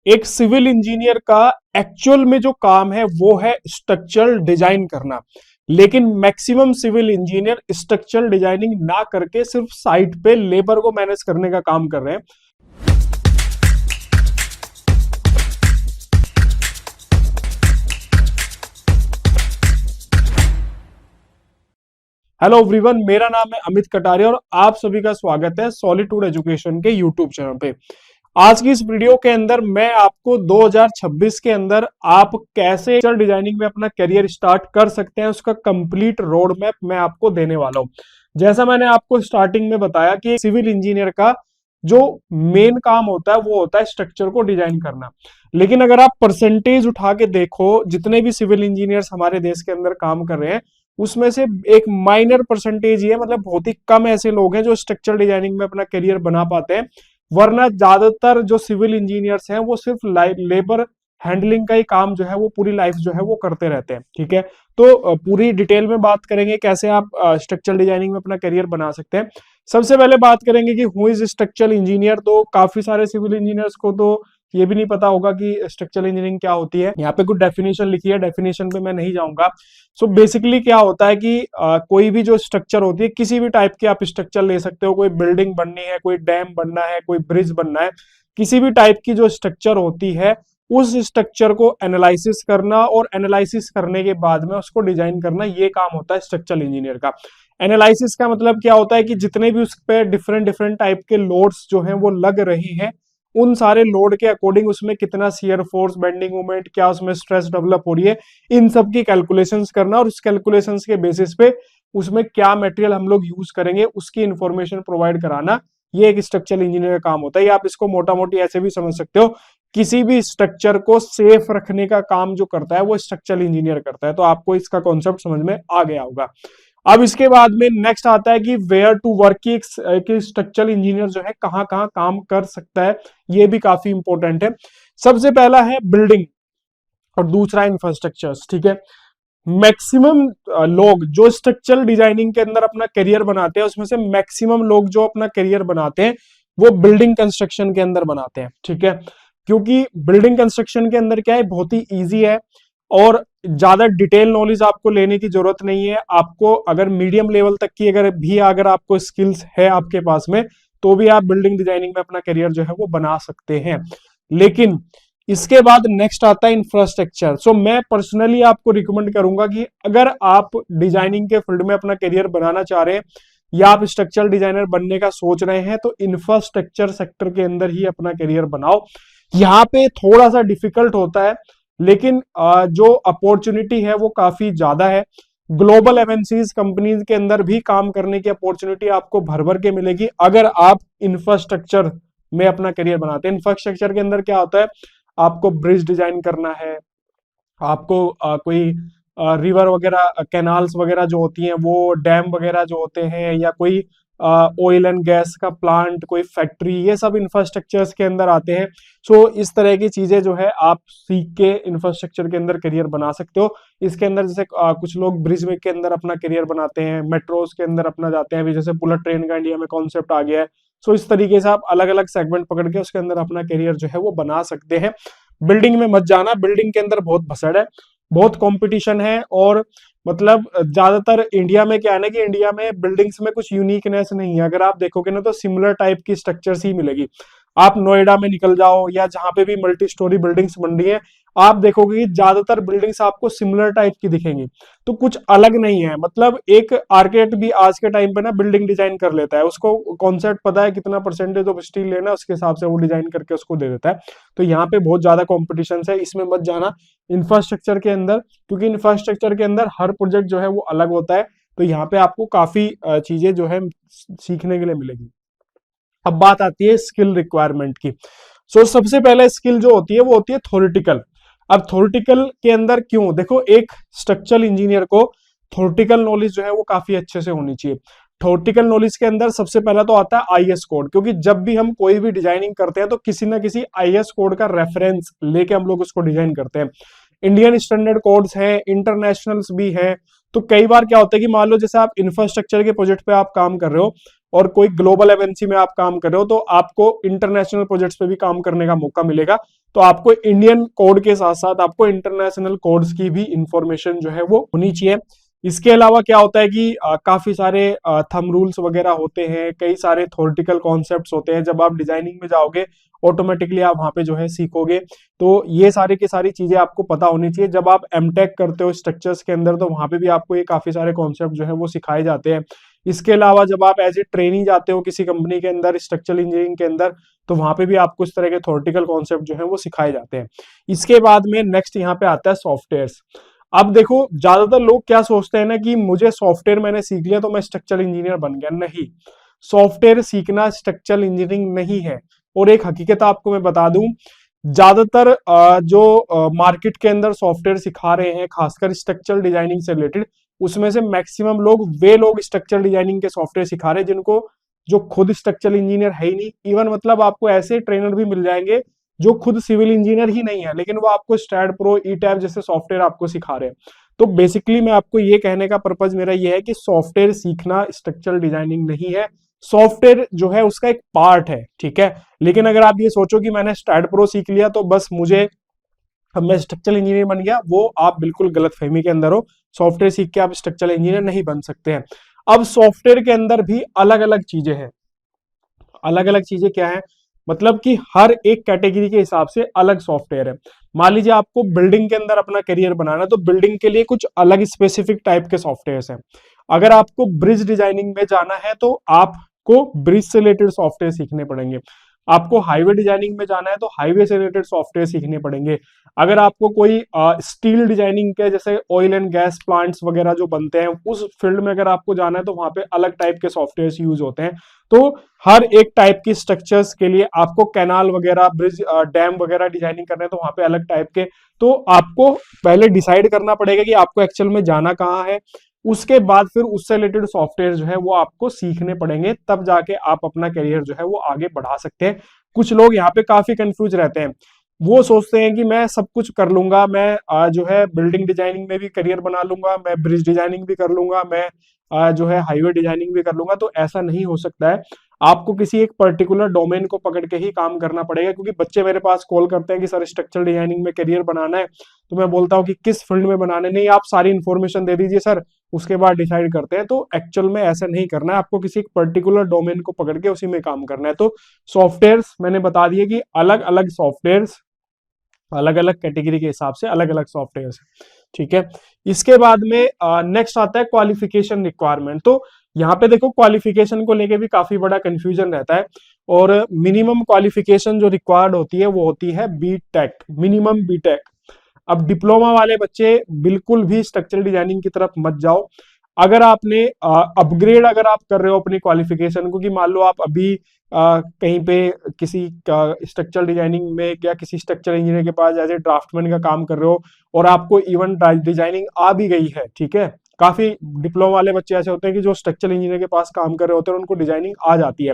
एक civil engineer का actual में जो काम है वो है स्ट्रक्चरल डिजाइन करना, लेकिन maximum civil engineer structural designing ना करके सिर्फ साइट पे लेबर को मैनेज करने का काम कर रहे हैं। हेलो एवरीवन, मेरा नाम है अमित कटारिया और आप सभी का स्वागत है सॉलिट्यूड एजुकेशन के यूट्यूब चैनल पे। आज की इस वीडियो के अंदर मैं आपको 2026 के अंदर आप कैसे स्ट्रक्चरल डिजाइनिंग में अपना करियर स्टार्ट कर सकते हैं उसका कंप्लीट रोड मैप मैं आपको देने वाला हूं। जैसा मैंने आपको स्टार्टिंग में बताया कि सिविल इंजीनियर का जो मेन काम होता है वो होता है स्ट्रक्चर को डिजाइन करना, लेकिन अगर आप परसेंटेज उठा के देखो जितने भी सिविल इंजीनियर्स हमारे देश के अंदर काम कर रहे हैं उसमें से एक माइनर परसेंटेज ही है, मतलब बहुत ही कम ऐसे लोग हैं जो स्ट्रक्चरल डिजाइनिंग में अपना करियर बना पाते हैं। वरना ज्यादातर जो सिविल इंजीनियर्स हैं वो सिर्फ लेबर हैंडलिंग का ही काम जो है वो पूरी लाइफ जो है वो करते रहते हैं। ठीक है, तो पूरी डिटेल में बात करेंगे कैसे आप स्ट्रक्चरल डिजाइनिंग में अपना करियर बना सकते हैं। सबसे पहले बात करेंगे कि हु इज स्ट्रक्चरल इंजीनियर। तो काफी सारे सिविल इंजीनियर्स को तो ये भी नहीं पता होगा कि स्ट्रक्चरल इंजीनियरिंग क्या होती है। यहाँ पे कुछ डेफिनेशन लिखी है, डेफिनेशन पे मैं नहीं जाऊंगा। सो बेसिकली क्या होता है कि कोई भी जो स्ट्रक्चर होती है, किसी भी टाइप की आप स्ट्रक्चर ले सकते हो। कोई बिल्डिंग बननी है, कोई डैम बनना है, कोई ब्रिज बनना है, किसी भी टाइप की जो स्ट्रक्चर होती है उस स्ट्रक्चर को एनालिसिस करना और एनालिसिस करने के बाद में उसको डिजाइन करना, ये काम होता है स्ट्रक्चरल इंजीनियर का। एनालिसिस का मतलब क्या होता है कि जितने भी उस पर डिफरेंट डिफरेंट टाइप के लोड्स जो हैं वो लग रहे हैं, उन सारे लोड के अकॉर्डिंग उसमें कितना शियर फोर्स, बेंडिंग मोमेंट, क्या उसमें स्ट्रेस डेवलप हो रही है, इन सब की कैलकुलेशंस करना और उस कैलकुलेशंस के बेसिस पे उसमें क्या मटेरियल हम लोग यूज करेंगे उसकी इंफॉर्मेशन प्रोवाइड कराना, ये एक स्ट्रक्चरल इंजीनियर का काम होता है। आप इसको मोटा मोटी ऐसे भी समझ सकते हो, किसी भी स्ट्रक्चर को सेफ रखने का काम जो करता है वो स्ट्रक्चरल इंजीनियर करता है। तो आपको इसका कॉन्सेप्ट समझ में आ गया होगा। अब इसके बाद में नेक्स्ट आता है कि वेयर टू वर्क की स्ट्रक्चरल इंजीनियर जो है कहाँ कहाँ काम कर सकता है, ये भी काफी इंपॉर्टेंट है। सबसे पहला है बिल्डिंग और दूसरा इंफ्रास्ट्रक्चर्स। ठीक है, मैक्सिमम लोग जो स्ट्रक्चरल डिजाइनिंग के अंदर अपना करियर बनाते हैं उसमें से मैक्सिमम लोग जो अपना करियर बनाते हैं वो बिल्डिंग कंस्ट्रक्शन के अंदर बनाते हैं। ठीक है, क्योंकि बिल्डिंग कंस्ट्रक्शन के अंदर क्या है, बहुत ही ईजी है और ज्यादा डिटेल नॉलेज आपको लेने की जरूरत नहीं है। आपको अगर मीडियम लेवल तक की अगर आपको स्किल्स है आपके पास में, तो भी आप बिल्डिंग डिजाइनिंग में अपना करियर जो है वो बना सकते हैं। लेकिन इसके बाद नेक्स्ट आता है इंफ्रास्ट्रक्चर। सो मैं पर्सनली आपको रिकमेंड करूंगा कि अगर आप डिजाइनिंग के फील्ड में अपना करियर बनाना चाह रहे हैं या आप स्ट्रक्चरल डिजाइनर बनने का सोच रहे हैं तो इंफ्रास्ट्रक्चर सेक्टर के अंदर ही अपना करियर बनाओ। यहाँ पे थोड़ा सा डिफिकल्ट होता है, लेकिन जो अपॉर्चुनिटी है वो काफी ज्यादा है। ग्लोबल एमएनसीज कंपनीज के अंदर भी काम करने की अपॉर्चुनिटी आपको भर भर के मिलेगी अगर आप इंफ्रास्ट्रक्चर में अपना करियर बनाते हैं। इंफ्रास्ट्रक्चर के अंदर क्या होता है, आपको ब्रिज डिजाइन करना है, आपको कोई रिवर वगैरह, कैनाल्स वगैरह जो होती हैं, वो डैम वगैरह जो होते हैं, या कोई ऑयल एंड गैस का प्लांट, कोई फैक्ट्री, ये सब इंफ्रास्ट्रक्चर्स के अंदर आते हैं। सो इस तरह की चीजें जो है आप सीख के इंफ्रास्ट्रक्चर के अंदर करियर बना सकते हो। इसके अंदर जैसे कुछ लोग ब्रिज के अंदर अपना करियर बनाते हैं, मेट्रोज के अंदर अपना जाते हैं, अभी जैसे बुलेट ट्रेन का इंडिया में कॉन्सेप्ट आ गया है। सो इस तरीके से आप अलग अलग सेगमेंट पकड़ के उसके अंदर अपना करियर जो है वो बना सकते हैं। बिल्डिंग में मत जाना, बिल्डिंग के अंदर बहुत भसड़ है, बहुत कंपटीशन है और मतलब ज्यादातर इंडिया में क्या है ना कि इंडिया में बिल्डिंग्स में कुछ यूनिकनेस नहीं है। अगर आप देखोगे ना तो सिमिलर टाइप की स्ट्रक्चर्स ही मिलेगी। आप नोएडा में निकल जाओ या जहां पे भी मल्टी स्टोरी बिल्डिंग्स बन रही है, आप देखोगे कि ज्यादातर बिल्डिंग्स आपको सिमिलर टाइप की दिखेंगी, तो कुछ अलग नहीं है। मतलब एक आर्किटेक्ट भी आज के टाइम पे ना बिल्डिंग डिजाइन कर लेता है, उसको कॉन्सेप्ट पता है कितना परसेंटेज ऑफ स्टील लेना है, उसके हिसाब से वो डिजाइन करके उसको दे देता है। तो यहाँ पे बहुत ज्यादा कॉम्पिटिशन है, इसमें मत जाना इंफ्रास्ट्रक्चर के अंदर, क्योंकि इंफ्रास्ट्रक्चर के अंदर हर प्रोजेक्ट जो है वो अलग होता है। तो यहाँ पे आपको काफी चीजें जो है सीखने के लिए मिलेगी। अब बात आती है स्किल रिक्वायरमेंट की। सो सबसे पहले स्किल जो होती है वो होती है थ्योरेटिकल। अब थ्योरेटिकल के अंदर क्यों, देखो एक स्ट्रक्चरल इंजीनियर को थ्योरेटिकल नॉलेज जो है वो काफी अच्छे से होनी चाहिए। थ्योरेटिकल नॉलेज के अंदर सबसे पहला तो आता है आईएस कोड, क्योंकि जब भी हम कोई भी डिजाइनिंग करते हैं तो किसी ना किसी आईएस कोड का रेफरेंस लेके हम लोग उसको डिजाइन करते हैं। इंडियन स्टैंडर्ड कोड्स हैं, इंटरनेशनल्स भी हैं। तो कई बार क्या होता है कि मान लो जैसे आप इंफ्रास्ट्रक्चर के प्रोजेक्ट पे आप काम कर रहे हो और कोई ग्लोबल एमएनसी में आप काम कर रहे हो, तो आपको इंटरनेशनल प्रोजेक्ट्स पे भी काम करने का मौका मिलेगा। तो आपको इंडियन कोड के साथ साथ आपको इंटरनेशनल कोड्स की भी इंफॉर्मेशन जो है वो होनी चाहिए। इसके अलावा क्या होता है कि काफी सारे थंब रूल्स वगैरह होते हैं, कई सारे थ्योरेटिकल कॉन्सेप्ट्स होते हैं। जब आप डिजाइनिंग में जाओगे ऑटोमेटिकली आप वहां पे जो है सीखोगे। तो ये सारी की सारी चीजें आपको पता होनी चाहिए। जब आप एमटेक करते हो स्ट्रक्चर्स के अंदर, तो वहां पे भी आपको ये काफी सारे कॉन्सेप्ट जो है वो सिखाए जाते हैं। इसके अलावा जब आप एज ए ट्रेनिंग जाते हो किसी कंपनी के अंदर स्ट्रक्चरल इंजीनियरिंग के अंदर, तो वहां पे भी आपको इस तरह के थ्योरेटिकल कॉन्सेप्ट जो है वो सिखाए जाते हैं। इसके बाद में नेक्स्ट यहाँ पे आता है सॉफ्टवेयर्स। अब देखो ज्यादातर लोग क्या सोचते हैं ना कि मुझे सॉफ्टवेयर मैंने सीख लिया तो मैं स्ट्रक्चरल इंजीनियर बन गया। नहीं, सॉफ्टवेयर सीखना स्ट्रक्चरल इंजीनियरिंग नहीं है। और एक हकीकत आपको मैं बता दूं, ज्यादातर जो मार्केट के अंदर सॉफ्टवेयर सिखा रहे हैं खासकर स्ट्रक्चरल डिजाइनिंग से रिलेटेड, उसमें से मैक्सिमम लोग स्ट्रक्चरल डिजाइनिंग के सॉफ्टवेयर सिखा रहे हैं जिनको, जो खुद स्ट्रक्चरल इंजीनियर है ही नहीं। इवन मतलब आपको ऐसे ट्रेनर भी मिल जाएंगे जो खुद सिविल इंजीनियर ही नहीं है, लेकिन वो आपको स्टैड प्रो, ई टैब जैसे सॉफ्टवेयर आपको सिखा रहे हैं। तो बेसिकली मैं आपको ये कहने का पर्पज मेरा ये है कि सॉफ्टवेयर सीखना स्ट्रक्चरल डिजाइनिंग नहीं है। सॉफ्टवेयर जो है उसका एक पार्ट है, ठीक है। लेकिन अगर आप ये सोचो कि मैंने स्टैड प्रो सीख लिया तो बस मुझे, अब मैं स्ट्रक्चरल इंजीनियर बन गया, वो आप बिल्कुल गलत फहमी के अंदर हो। सॉफ्टवेयर सीख के आप स्ट्रक्चरल इंजीनियर नहीं बन सकते हैं। अब सॉफ्टवेयर के अंदर भी अलग अलग चीजें हैं। अलग अलग चीजें क्या है, मतलब कि हर एक कैटेगरी के हिसाब से अलग सॉफ्टवेयर है। मान लीजिए आपको बिल्डिंग के अंदर अपना करियर बनाना है, तो बिल्डिंग के लिए कुछ अलग स्पेसिफिक टाइप के सॉफ्टवेयर हैं। अगर आपको ब्रिज डिजाइनिंग में जाना है तो आपको ब्रिज से रिलेटेड सॉफ्टवेयर सीखने पड़ेंगे। आपको हाईवे डिजाइनिंग में जाना है तो हाईवे से रिलेटेड सॉफ्टवेयर सीखने पड़ेंगे। अगर आपको कोई स्टील डिजाइनिंग के, जैसे ऑयल एंड गैस प्लांट्स वगैरह जो बनते हैं, उस फील्ड में अगर आपको जाना है तो वहां पे अलग टाइप के सॉफ्टवेयर यूज होते हैं। तो हर एक टाइप की स्ट्रक्चर्स के लिए आपको कैनाल वगैरह, ब्रिज, डैम वगैरह डिजाइनिंग करना है तो वहां पे अलग टाइप के। तो आपको पहले डिसाइड करना पड़ेगा कि आपको एक्चुअल में जाना कहाँ है। उसके बाद फिर उससे रिलेटेड सॉफ्टवेयर जो है वो आपको सीखने पड़ेंगे, तब जाके आप अपना करियर जो है वो आगे बढ़ा सकते हैं। कुछ लोग यहाँ पे काफी कंफ्यूज रहते हैं। वो सोचते हैं कि मैं सब कुछ कर लूंगा, मैं जो है बिल्डिंग डिजाइनिंग में भी करियर बना लूंगा, मैं ब्रिज डिजाइनिंग भी कर लूंगा, मैं जो है हाईवे डिजाइनिंग भी कर लूंगा। तो ऐसा नहीं हो सकता है। आपको किसी एक पर्टिकुलर डोमेन को पकड़ के ही काम करना पड़ेगा। क्योंकि बच्चे मेरे पास कॉल करते हैं कि सर स्ट्रक्चरल डिजाइनिंग में करियर बनाना है, तो मैं बोलता हूँ कि किस फील्ड में बनाना है। नहीं, आप सारी इन्फॉर्मेशन दे दीजिए सर, उसके बाद डिसाइड करते हैं। तो एक्चुअल में ऐसा नहीं करना है, आपको किसी एक पर्टिकुलर डोमेन को पकड़ के उसी में काम करना है। तो सॉफ्टवेयर्स मैंने बता दिए कि अलग अलग सॉफ्टवेयर्स, अलग अलग कैटेगरी के हिसाब से अलग अलग सॉफ्टवेयर है, ठीक है। इसके बाद में नेक्स्ट आता है क्वालिफिकेशन रिक्वायरमेंट। तो यहाँ पे देखो क्वालिफिकेशन को लेके भी काफी बड़ा कंफ्यूजन रहता है। और मिनिमम क्वालिफिकेशन जो रिक्वायर्ड होती है वो होती है बीटेक, मिनिमम बीटेक। अब डिप्लोमा वाले बच्चे बिल्कुल भी स्ट्रक्चरल डिजाइनिंग की तरफ मत जाओ। अगर आपने अपग्रेड अगर आप कर रहे हो अपनी क्वालिफिकेशन को, कि मान लो आप अभी कहीं पे किसी स्ट्रक्चरल डिजाइनिंग में या किसी स्ट्रक्चरल इंजीनियर के पास एज ए ड्राफ्टमैन का काम कर रहे हो और आपको इवन डिजाइनिंग आ भी गई है, ठीक है। काफी डिप्लोमा वाले बच्चे ऐसे होते हैं कि जो स्ट्रक्चरल इंजीनियर के पास काम कर रहे होते हैं उनको डिजाइनिंग आ जाती है।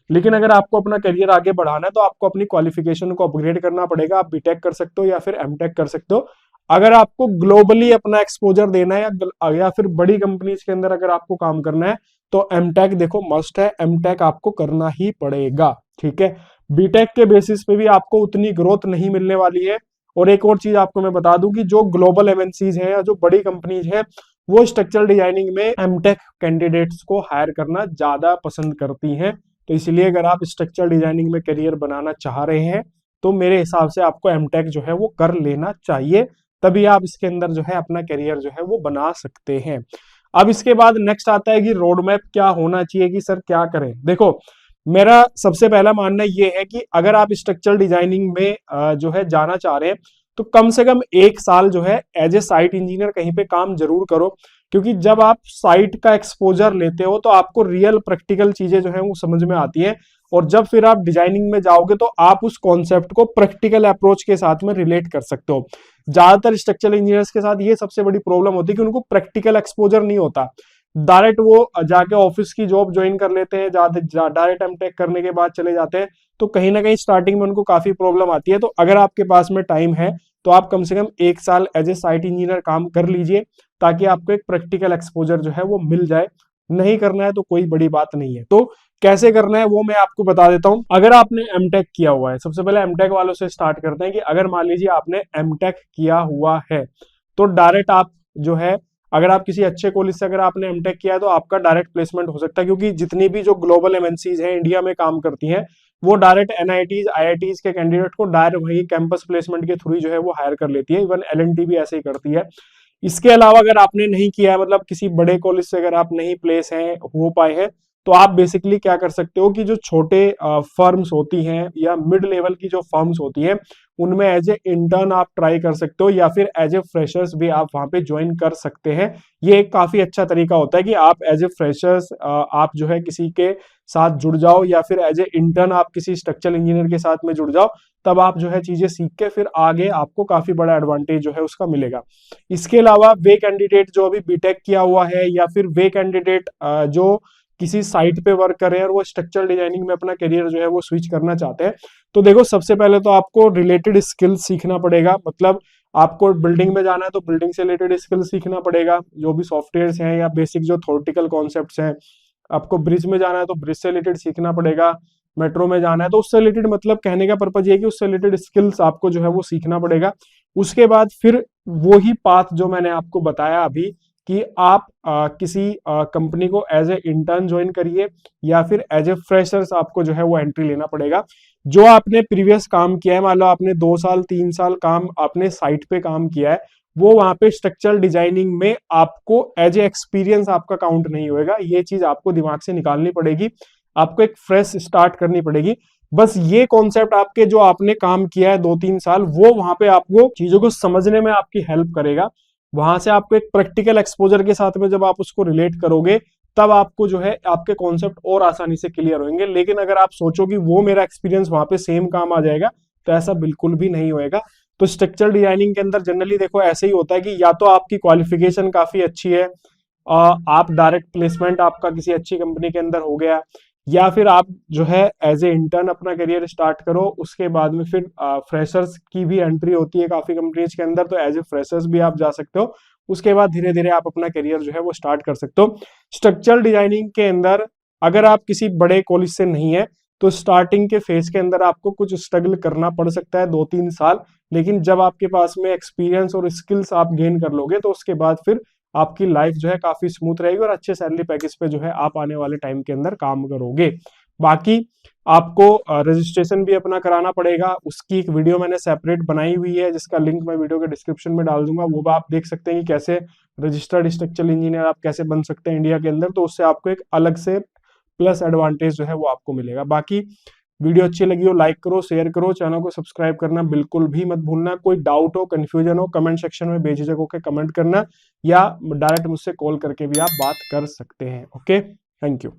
लेकिन अगर आपको अपना करियर आगे बढ़ाना है तो आपको अपनी क्वालिफिकेशन को अपग्रेड करना पड़ेगा। आप बीटेक कर सकते हो या फिर एमटेक कर सकते हो। अगर आपको ग्लोबली अपना एक्सपोजर देना है या फिर बड़ी कंपनीज के अंदर अगर आपको काम करना है, तो एमटेक देखो मस्ट है, एमटेक आपको करना ही पड़ेगा, ठीक है। बीटेक के बेसिस पे भी आपको उतनी ग्रोथ नहीं मिलने वाली है। और एक और चीज आपको मैं बता दूं कि जो ग्लोबल एमएनसीज हैं या जो बड़ी कंपनीज हैं, वो स्ट्रक्चरल डिजाइनिंग में एमटेक कैंडिडेट्स को हायर करना ज्यादा पसंद करती हैं। तो इसलिए अगर आप स्ट्रक्चरल डिजाइनिंग में करियर बनाना चाह रहे हैं तो मेरे हिसाब से आपको एमटेक जो है वो कर लेना चाहिए। तभी आप इसके अंदर जो है अपना करियर जो है वो बना सकते हैं। अब इसके बाद नेक्स्ट आता है कि रोड मैप क्या होना चाहिए, कि सर क्या करें। देखो मेरा सबसे पहला मानना ये है कि अगर आप स्ट्रक्चरल डिजाइनिंग में जो है जाना चाह रहे हैं तो कम से कम 1 साल जो है एज ए साइट इंजीनियर कहीं पे काम जरूर करो। क्योंकि जब आप साइट का एक्सपोजर लेते हो तो आपको रियल प्रैक्टिकल चीजें जो है वो समझ में आती है। और जब फिर आप डिजाइनिंग में जाओगे तो आप उस कॉन्सेप्ट को प्रैक्टिकल अप्रोच के साथ में रिलेट कर सकते हो। ज्यादातर स्ट्रक्चरल इंजीनियर्स के साथ ये सबसे बड़ी प्रॉब्लम होती है कि उनको प्रैक्टिकल एक्सपोजर नहीं होता। डायरेक्ट वो जाके ऑफिस की जॉब ज्वाइन कर लेते हैं, डायरेक्ट एमटेक करने के बाद चले जाते हैं। तो कहीं ना कहीं स्टार्टिंग में उनको काफी प्रॉब्लम आती है। तो अगर आपके पास में टाइम है तो आप कम से कम 1 साल एज ए साइट इंजीनियर काम कर लीजिए, ताकि आपको एक प्रैक्टिकल एक्सपोजर जो है वो मिल जाए। नहीं करना है तो कोई बड़ी बात नहीं है। तो कैसे करना है वो मैं आपको बता देता हूं। अगर आपने एमटेक किया हुआ है, सबसे पहले एमटेक वालों से स्टार्ट करते हैं कि अगर मान लीजिए आपने एमटेक किया हुआ है तो डायरेक्ट आप जो है, अगर आप किसी अच्छे कॉलेज से अगर आपने एमटेक किया है तो आपका डायरेक्ट प्लेसमेंट हो सकता है, क्योंकि जितनी भी जो ग्लोबल एमएनसीज हैं इंडिया में काम करती हैं वो डायरेक्ट एनआईटीज आईआईटीज के कैंडिडेट को डायरेक्ट वही कैंपस प्लेसमेंट के थ्रू जो है वो हायर कर लेती है। इवन एलएनटी भी ऐसे ही करती है। इसके अलावा अगर आपने नहीं किया है, मतलब किसी बड़े कॉलेज से अगर आप नहीं प्लेस हैं हो पाए हैं, तो आप बेसिकली क्या कर सकते हो कि जो छोटे फर्म्स होती हैं या मिड लेवल की जो फर्म्स होती हैं उनमें एज ए इंटर्न आप ट्राई कर सकते हो, या फिर एज ए फ्रेशर्स भी आप वहां पे ज्वाइन कर सकते हैं। ये एक काफी अच्छा तरीका होता है कि आप एज ए फ्रेशर्स आप जो है किसी के साथ जुड़ जाओ, या फिर एज ए इंटर्न आप किसी स्ट्रक्चरल इंजीनियर के साथ में जुड़ जाओ। तब आप जो है चीजें सीख के फिर आगे आपको काफी बड़ा एडवांटेज जो है उसका मिलेगा। इसके अलावा वे कैंडिडेट जो अभी बीटेक किया हुआ है, या फिर वे कैंडिडेट जो किसी साइट पे वर्क कर रहे हैं और वो स्ट्रक्चरल डिजाइनिंग में अपना करियर जो है वो स्विच करना चाहते हैं, तो देखो सबसे पहले तो आपको रिलेटेड स्किल्स सीखना पड़ेगा। मतलब आपको बिल्डिंग में जाना है तो बिल्डिंग से रिलेटेड स्किल्स सीखना पड़ेगा, जो भी सॉफ्टवेयर हैं या बेसिक जो थ्योरेटिकल कॉन्सेप्ट्स हैं। आपको ब्रिज में जाना है तो ब्रिज से रिलेटेड सीखना पड़ेगा। मेट्रो में जाना है तो उससे रिलेटेड, मतलब कहने का पर्पज ये है कि उससे रिलेटेड स्किल्स आपको जो है वो सीखना पड़ेगा। उसके बाद फिर वो ही पाथ जो मैंने आपको बताया अभी कि आप किसी कंपनी को एज ए इंटर्न ज्वाइन करिए, या फिर एज ए फ्रेशर्स आपको जो है वो एंट्री लेना पड़ेगा। जो आपने प्रीवियस काम किया है, मान लो आपने 2 साल 3 साल काम आपने साइट पे काम किया है, वो वहां पे स्ट्रक्चरल डिजाइनिंग में आपको एज ए एक्सपीरियंस आपका काउंट नहीं होएगा। ये चीज आपको दिमाग से निकालनी पड़ेगी, आपको एक फ्रेश स्टार्ट करनी पड़ेगी। बस ये कॉन्सेप्ट आपके जो आपने काम किया है 2-3 साल, वो वहां पे आपको चीजों को समझने में आपकी हेल्प करेगा। वहां से आपको एक प्रैक्टिकल एक्सपोजर के साथ में जब आप उसको रिलेट करोगे, तब आपको जो है आपके कॉन्सेप्ट और आसानी से क्लियर होंगे। लेकिन अगर आप सोचो कि वो मेरा एक्सपीरियंस वहां पे सेम काम आ जाएगा, तो ऐसा बिल्कुल भी नहीं होएगा। तो स्ट्रक्चरल डिजाइनिंग के अंदर जनरली देखो ऐसे ही होता है कि या तो आपकी क्वालिफिकेशन काफी अच्छी है, आप डायरेक्ट प्लेसमेंट आपका किसी अच्छी कंपनी के अंदर हो गया, या फिर आप जो है एज ए इंटर्न अपना करियर स्टार्ट करो। उसके बाद में फिर फ्रेशर्स की भी एंट्री होती है काफी कंपनीज के अंदर, तो एज ए फ्रेशर्स भी आप जा सकते हो। उसके बाद धीरे धीरे आप अपना करियर जो है वो स्टार्ट कर सकते हो। स्ट्रक्चरल डिजाइनिंग के अंदर अगर आप किसी बड़े कॉलेज से नहीं है तो स्टार्टिंग के फेज के अंदर आपको कुछ स्ट्रगल करना पड़ सकता है 2-3 साल। लेकिन जब आपके पास में एक्सपीरियंस और स्किल्स आप गेन कर लोगे तो उसके बाद फिर आपकी लाइफ जो है काफी स्मूथ रहेगी और अच्छे सैलरी पैकेज पे जो है आप आने वाले टाइम के अंदर काम करोगे। बाकी आपको रजिस्ट्रेशन भी अपना कराना पड़ेगा, उसकी एक वीडियो मैंने सेपरेट बनाई हुई है जिसका लिंक मैं वीडियो के डिस्क्रिप्शन में डाल दूंगा। वो आप देख सकते हैं कि कैसे रजिस्टर्ड स्ट्रक्चरल इंजीनियर आप कैसे बन सकते हैं इंडिया के अंदर, तो उससे आपको एक अलग से प्लस एडवांटेज जो है वो आपको मिलेगा। बाकी वीडियो अच्छी लगी हो लाइक करो, शेयर करो, चैनल को सब्सक्राइब करना बिल्कुल भी मत भूलना। कोई डाउट हो, कंफ्यूजन हो, कमेंट सेक्शन में बेझिझक होकर कमेंट करना, या डायरेक्ट मुझसे कॉल करके भी आप बात कर सकते हैं। Okay, thank you.